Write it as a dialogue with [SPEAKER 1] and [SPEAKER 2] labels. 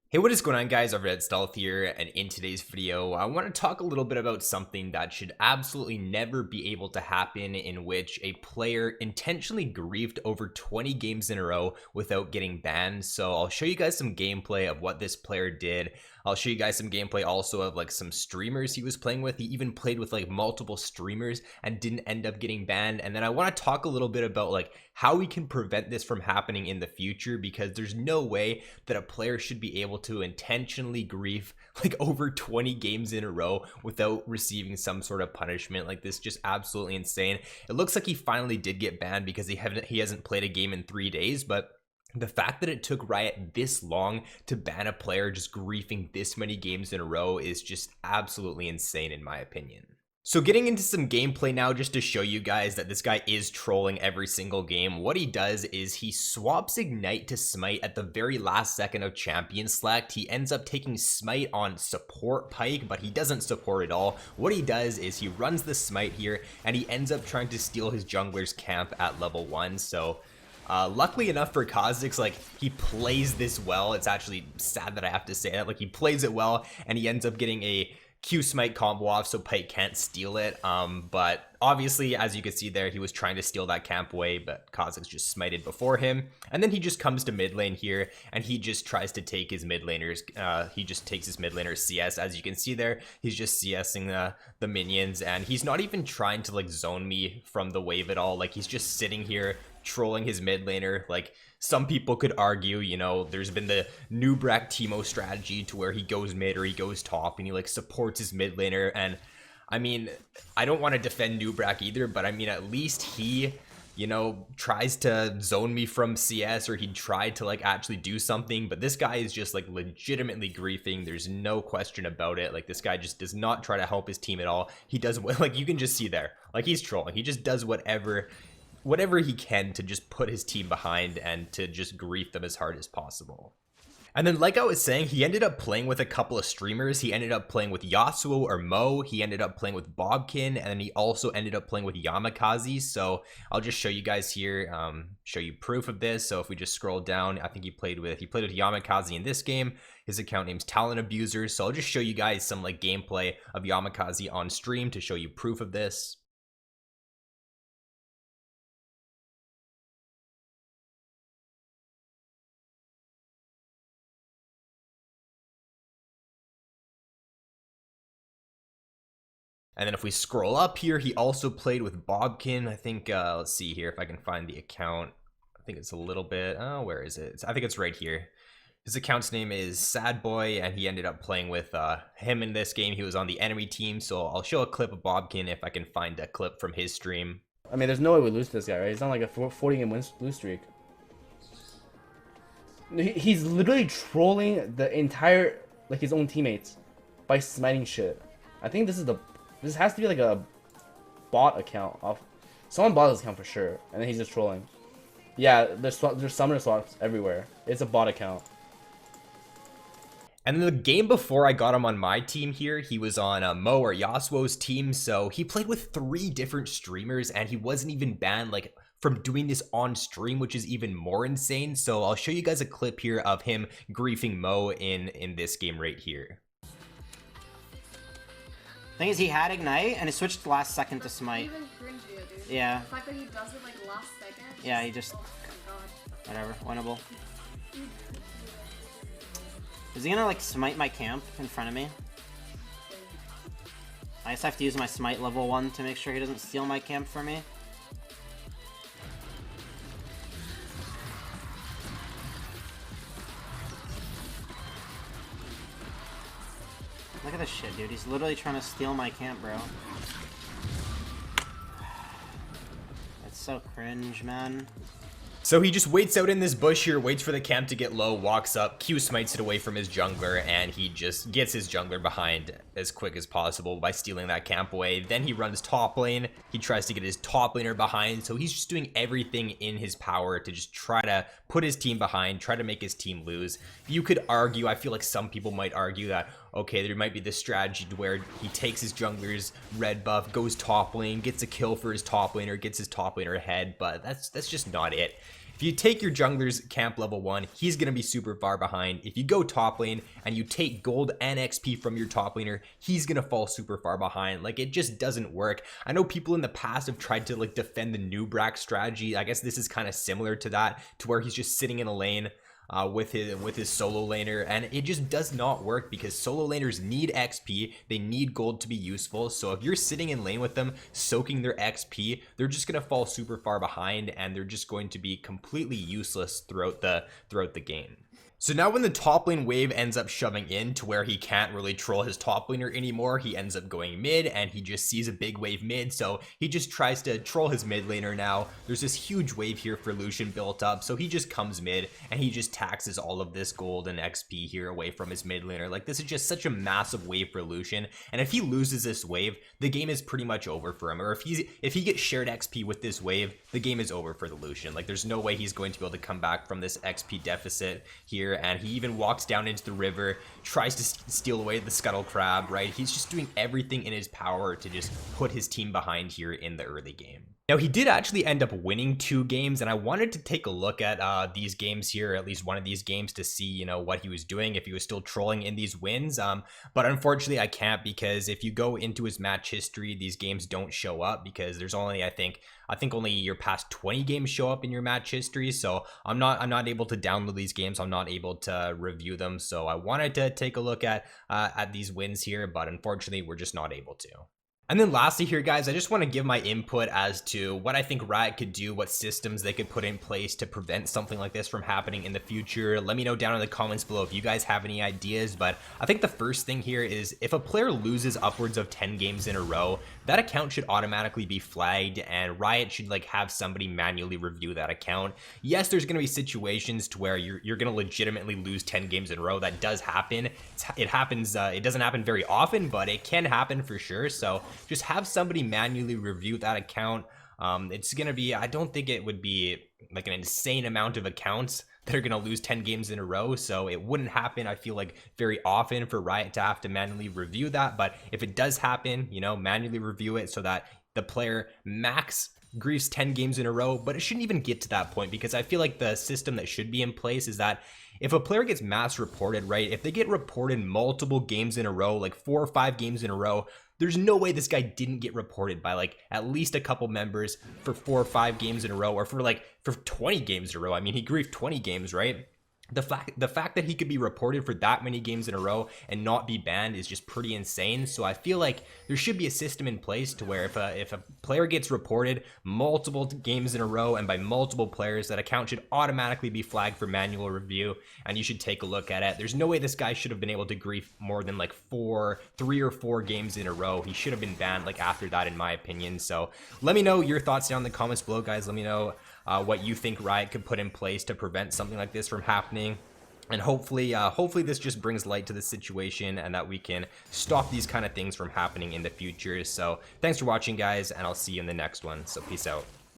[SPEAKER 1] Hey, what is going on, guys? RvzStealth here, and in today's video I want to talk a little bit about something that should absolutely never be able to happen, in which a player intentionally griefed over 20 games in a row without getting banned. So I'll show you guys some gameplay of what this player did. I'll show you guys some gameplay also of like some streamers he was playing with. He even played with like multiple streamers and didn't end up getting banned. And then I want to talk a little bit about like how we can prevent this from happening in the future, because there's no way that a player should be able to intentionally grief like over 20 games in a row without receiving some sort of punishment. Like, this just absolutely insane. It looks like he finally did get banned because he hasn't played a game in 3 days, but the fact that it took Riot this long to ban a player just griefing this many games in a row is just absolutely insane in my opinion. So getting into some gameplay now, just to show you guys that this guy is trolling every single game. What he does is he swaps Ignite to Smite at the very last second of Champion Select. He ends up taking Smite on support Pyke, but he doesn't support at all. What he does is he runs the Smite here, and he ends up trying to steal his jungler's camp at level 1. So luckily enough for Kha'Zix, like, he plays this well. It's actually sad that I have to say that. Like, he plays it well, and he ends up getting a Q Smite combo off so Pyke can't steal it. But obviously, as you can see there, he was trying to steal that camp away, but Kha'Zix just smited before him. And then he just comes to mid lane here, and he just tries to take his mid laners. He just takes his mid laner's CS. As you can see there, he's just CSing the minions, and he's not even trying to like zone me from the wave at all. Like, he's just sitting here trolling his mid laner. Like, some people could argue, you know, there's been the Nubrak Teemo strategy to where he goes mid or he goes top and he like supports his mid laner. And I mean, I don't want to defend Nubrak either, but I mean, at least he, you know, tries to zone me from CS, or he tried to like actually do something. But this guy is just like legitimately griefing. There's no question about it. Like, this guy just does not try to help his team at all. He does what, like, you can just see there, like, he's trolling. He just does whatever he can to just put his team behind and to just grief them as hard as possible. And then, like I was saying, he ended up playing with a couple of streamers. He ended up playing with Yasuo or Mo. He ended up playing with Bobkin, and then he also ended up playing with Yamakaze. So I'll just show you guys here, show you proof of this. So if we just scroll down, I think he played with Yamakaze in this game. His account name's Talent Abuser. So I'll just show you guys some like gameplay of Yamakaze on stream to show you proof of this. And then if we scroll up here, he also played with Bobkin. I think, let's see here if I can find the account. I think it's a little bit, oh, where is it? I think it's right here. His account's name is Sad Boy, and he ended up playing with him in this game. He was on the enemy team, so I'll show a clip of Bobkin if I can find a clip from his stream.
[SPEAKER 2] I mean, there's no way we lose to this guy, right? He's on like a 40-game lose streak. He's literally trolling the entire, like, his own teammates by smiting shit. I think this has to be like a bot account. Someone bought this account for sure, and then he's just trolling. Yeah, there's summoner swaps everywhere. It's a bot account.
[SPEAKER 1] And the game before I got him on my team here, he was on Mo or Yasuo's team. So he played with 3 different streamers, and he wasn't even banned like from doing this on stream, which is even more insane. So I'll show you guys a clip here of him griefing Mo in this game right here.
[SPEAKER 3] Thing is, he had Ignite, and he switched last second to Smite.
[SPEAKER 4] Even cringier, dude.
[SPEAKER 3] Yeah.
[SPEAKER 4] The fact that he does it like last second.
[SPEAKER 3] Yeah, he just...
[SPEAKER 4] Oh my god.
[SPEAKER 3] Whatever, winnable. Is he gonna, like, smite my camp in front of me? I guess I have to use my smite level 1 to make sure he doesn't steal my camp for me. Look at this shit, dude. He's literally trying to steal my camp, bro. That's so cringe, man.
[SPEAKER 1] So he just waits out in this bush here, waits for the camp to get low, walks up, Q smites it away from his jungler, and he just gets his jungler behind as quick as possible by stealing that camp away. Then he runs top lane. He tries to get his top laner behind, so he's just doing everything in his power to just try to put his team behind, try to make his team lose. You could argue, I feel like some people might argue that, okay, there might be this strategy to where he takes his jungler's red buff, goes top lane, gets a kill for his top laner, gets his top laner ahead, but that's just not it. If you take your jungler's camp level 1, he's going to be super far behind. If you go top lane and you take gold and XP from your top laner, he's going to fall super far behind. Like, it just doesn't work. I know people in the past have tried to like defend the Nubrak strategy. I guess this is kind of similar to that, to where he's just sitting in a lane with his solo laner, and it just does not work because solo laners need XP, they need gold to be useful. So if you're sitting in lane with them soaking their XP, they're just gonna fall super far behind and they're just going to be completely useless throughout the game. So now when the top lane wave ends up shoving in to where he can't really troll his top laner anymore, he ends up going mid and he just sees a big wave mid, so he just tries to troll his mid laner now. There's this huge wave here for Lucian built up, so he just comes mid and he just taxes all of this gold and XP here away from his mid laner. Like, this is just such a massive wave for Lucian, and if he loses this wave, the game is pretty much over for him. Or if he gets shared XP with this wave, the game is over for the Lucian. Like, there's no way he's going to be able to come back from this XP deficit here. And he even walks down into the river, tries to steal away the scuttle crab, right? He's just doing everything in his power to just put his team behind here in the early game. Now, he did actually end up winning 2 games, and I wanted to take a look at these games here, at least one of these games, to see, you know, what he was doing, if he was still trolling in these wins. But unfortunately, I can't, because if you go into his match history, these games don't show up because there's only, I think only your past 20 games show up in your match history. So I'm not able to download these games. I'm not able to review them. So I wanted to take a look at these wins here, but unfortunately, we're just not able to. And then lastly here, guys, I just want to give my input as to what I think Riot could do, what systems they could put in place to prevent something like this from happening in the future. Let me know down in the comments below if you guys have any ideas. But I think the first thing here is, if a player loses upwards of 10 games in a row, that account should automatically be flagged, and Riot should like have somebody manually review that account. Yes, there's going to be situations to where you're going to legitimately lose 10 games in a row. That does happen. It happens. It doesn't happen very often, but it can happen for sure. So just have somebody manually review that account. It's going to be, I don't think it would be like an insane amount of accounts that are going to lose 10 games in a row, so it wouldn't happen, I feel like, very often for Riot to have to manually review that. But if it does happen, you know, manually review it so that the player max griefs 10 games in a row. But it shouldn't even get to that point, because I feel like the system that should be in place is that if a player gets mass reported, right, if they get reported multiple games in a row, like 4 or 5 games in a row, there's no way this guy didn't get reported by like at least a couple members for 4 or 5 games in a row, or for 20 games in a row. I mean, he griefed 20 games, right? The fact that he could be reported for that many games in a row and not be banned is just pretty insane. So I feel like there should be a system in place to where if a player gets reported multiple games in a row and by multiple players, that account should automatically be flagged for manual review, and you should take a look at it. There's no way this guy should have been able to grief more than like 3 or 4 games in a row. He should have been banned like after that, in my opinion. So let me know your thoughts down in the comments below, guys. Let me know what you think Riot could put in place to prevent something like this from happening. And hopefully this just brings light to the situation, and that we can stop these kind of things from happening in the future. So thanks for watching, guys, and I'll see you in the next one. So peace out.